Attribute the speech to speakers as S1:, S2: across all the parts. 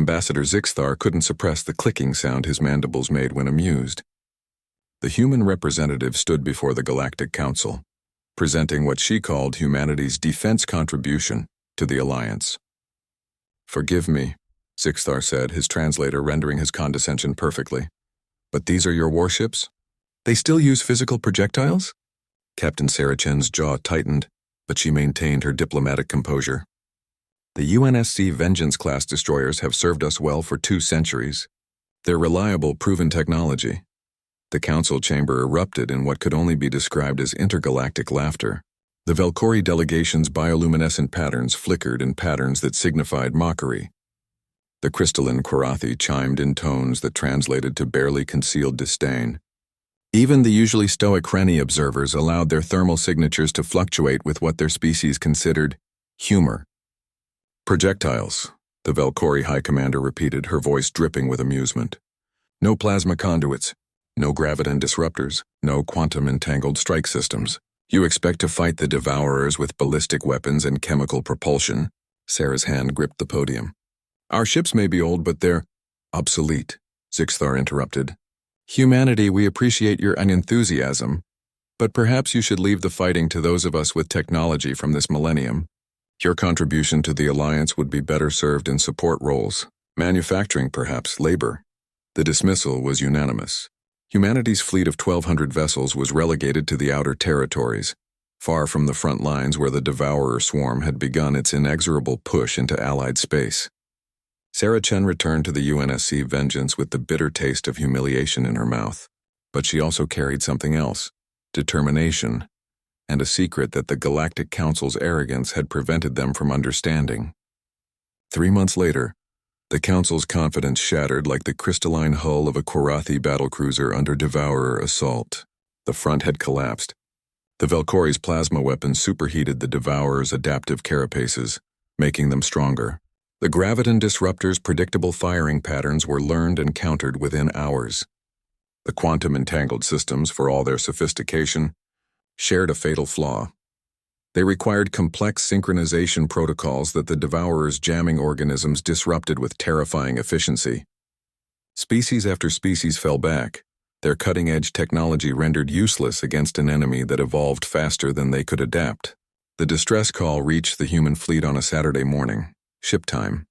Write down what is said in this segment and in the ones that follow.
S1: Ambassador Zixthar couldn't suppress the clicking sound his mandibles made when amused. The human representative stood before the Galactic Council, presenting what she called humanity's defense contribution to the Alliance. "Forgive me," Zixthar said, his translator rendering his condescension perfectly. "But these are your warships? They still use physical projectiles?" Captain Sarachen's jaw tightened, but she maintained her diplomatic composure. "The UNSC Vengeance-class destroyers have served us well for 2 centuries. They're reliable, proven technology." The council chamber erupted in what could only be described as intergalactic laughter. The Velkori delegation's bioluminescent patterns flickered in patterns that signified mockery. The crystalline Korathi chimed in tones that translated to barely concealed disdain. Even the usually stoic Reni observers allowed their thermal signatures to fluctuate with what their species considered humor. "Projectiles," the Velkori High Commander repeated, her voice dripping with amusement. "No plasma conduits, no graviton disruptors, no quantum-entangled strike systems. You expect to fight the Devourers with ballistic weapons and chemical propulsion." Sarah's hand gripped the podium. "Our ships may be old, but they're obsolete," Zixthar interrupted. "Humanity, we appreciate your enthusiasm, but perhaps you should leave the fighting to those of us with technology from this millennium. Your contribution to the Alliance would be better served in support roles, manufacturing perhaps, labor." The dismissal was unanimous. Humanity's fleet of 1,200 vessels was relegated to the outer territories, far from the front lines where the Devourer swarm had begun its inexorable push into Allied space. Sarachen returned to the UNSC Vengeance with the bitter taste of humiliation in her mouth, but she also carried something else: determination, and a secret that the Galactic Council's arrogance had prevented them from understanding. 3 months later, the Council's confidence shattered like the crystalline hull of a Korathi battlecruiser under Devourer assault. The front had collapsed. The Velkori's plasma weapons superheated the Devourer's adaptive carapaces, making them stronger. The graviton disruptors' predictable firing patterns were learned and countered within hours. The quantum-entangled systems, for all their sophistication, shared a fatal flaw. They required complex synchronization protocols that the Devourer's jamming organisms disrupted with terrifying efficiency. Species after species fell back, their cutting-edge technology rendered useless against an enemy that evolved faster than they could adapt. The distress call reached the human fleet on a Saturday morning. Ship time.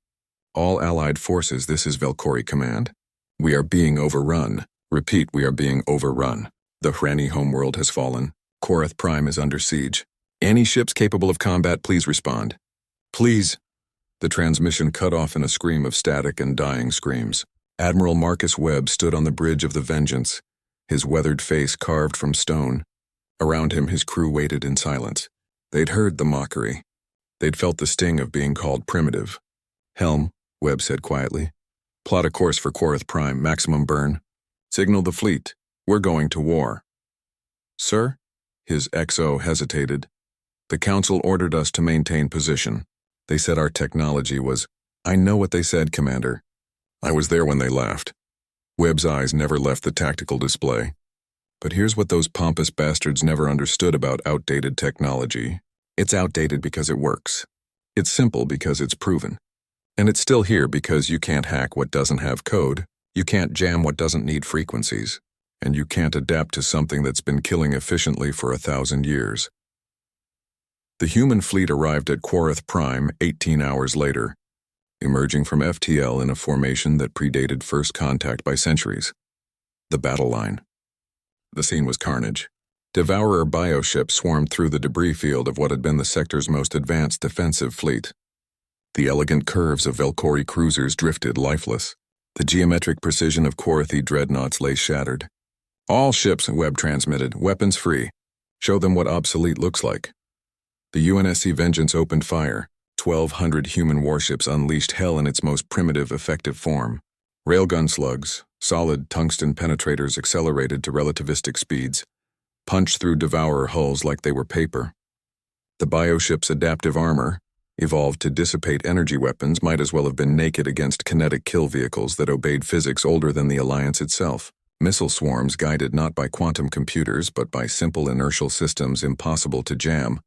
S1: "All Allied forces, this is Velkori Command. We are being overrun. Repeat, we are being overrun. The Reni homeworld has fallen. Korath Prime is under siege. Any ships capable of combat, please respond. Please." The transmission cut off in a scream of static and dying screams. Admiral Marcus Webb stood on the bridge of the Vengeance, his weathered face carved from stone. Around him, his crew waited in silence. They'd heard the mockery. They'd felt the sting of being called primitive. "Helm," Webb said quietly. "Plot a course for Korath Prime, maximum burn. Signal the fleet. We're going to war." "Sir?" His XO hesitated. "The Council ordered us to maintain position. They said our technology was—" "I know what they said, Commander. I was there when they laughed." Webb's eyes never left the tactical display. "But here's what those pompous bastards never understood about outdated technology. It's outdated because it works. It's simple because it's proven. And it's still here because you can't hack what doesn't have code, you can't jam what doesn't need frequencies, and you can't adapt to something that's been killing efficiently for 1,000 years." The human fleet arrived at Korath Prime 18 hours later, emerging from FTL in a formation that predated first contact by centuries. The battle line. The scene was carnage. Devourer bioships swarmed through the debris field of what had been the sector's most advanced defensive fleet. The elegant curves of Velkori cruisers drifted lifeless. The geometric precision of Korathi dreadnoughts lay shattered. "All ships," Webb transmitted, "weapons free. Show them what obsolete looks like." The UNSC Vengeance opened fire. 1,200 human warships unleashed hell in its most primitive, effective form. Railgun slugs, solid tungsten penetrators accelerated to relativistic speeds, punched through Devourer hulls like they were paper. The bioship's adaptive armor, evolved to dissipate energy weapons, might as well have been naked against kinetic kill vehicles that obeyed physics older than the Alliance itself. Missile swarms guided not by quantum computers but by simple inertial systems impossible to jam,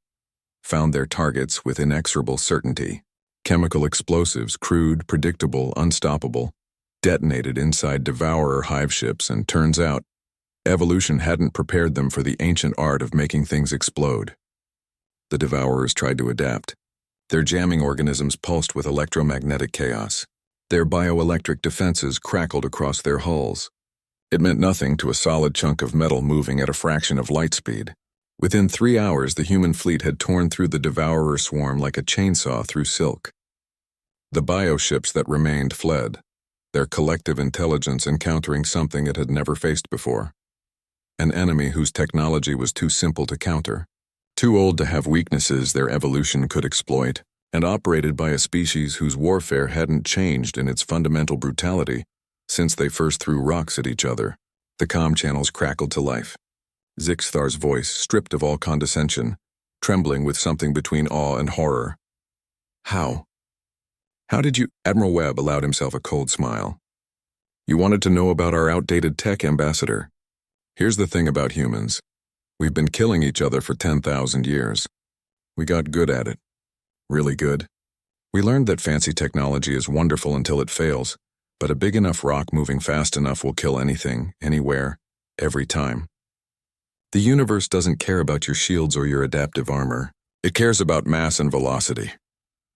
S1: found their targets with inexorable certainty. Chemical explosives, crude, predictable, unstoppable, detonated inside devourer hive ships, and turns out, evolution hadn't prepared them for the ancient art of making things explode. The devourers tried to adapt. Their jamming organisms pulsed with electromagnetic chaos. Their bioelectric defenses crackled across their hulls. It meant nothing to a solid chunk of metal moving at a fraction of light speed. Within 3 hours, the human fleet had torn through the devourer swarm like a chainsaw through silk. The bioships that remained fled, their collective intelligence encountering something it had never faced before. An enemy whose technology was too simple to counter, too old to have weaknesses their evolution could exploit, and operated by a species whose warfare hadn't changed in its fundamental brutality since they first threw rocks at each other. The comm channels crackled to life. Zixthar's voice, stripped of all condescension, trembling with something between awe and horror. How did you— Admiral Webb allowed himself a cold smile. You wanted to know about our outdated tech, Ambassador. Here's the thing about humans. We've been killing each other for 10,000 years. We got good at it. Really good. We learned that fancy technology is wonderful until it fails, but a big enough rock moving fast enough will kill anything, anywhere, every time. The universe doesn't care about your shields or your adaptive armor. It cares about mass and velocity.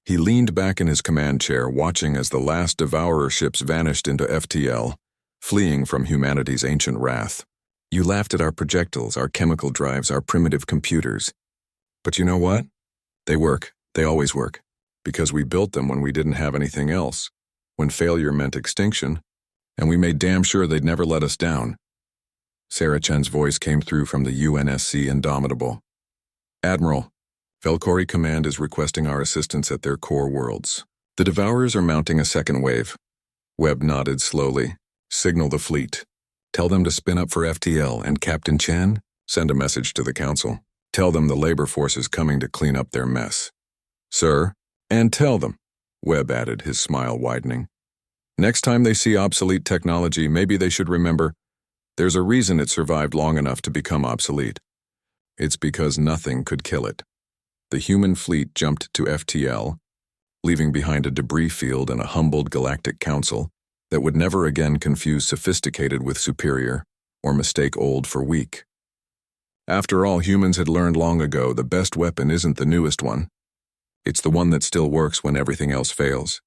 S1: He leaned back in his command chair, watching as the last devourer ships vanished into FTL, fleeing from humanity's ancient wrath. You laughed at our projectiles, our chemical drives, our primitive computers. But you know what? They work. They always work. Because we built them when we didn't have anything else, when failure meant extinction, and we made damn sure they'd never let us down. Sarah Chen's voice came through from the UNSC Indomitable. Admiral, Velcori Command is requesting our assistance at their core worlds. The Devourers are mounting a second wave. Webb nodded slowly. Signal the fleet. Tell them to spin up for FTL, and Captain Chen, send a message to the Council. Tell them the labor force is coming to clean up their mess. Sir, and tell them, Webb added, his smile widening. Next time they see obsolete technology, maybe they should remember there's a reason it survived long enough to become obsolete. It's because nothing could kill it. The human fleet jumped to FTL, leaving behind a debris field and a humbled Galactic Council that would never again confuse sophisticated with superior or mistake old for weak. After all, humans had learned long ago the best weapon isn't the newest one. It's the one that still works when everything else fails.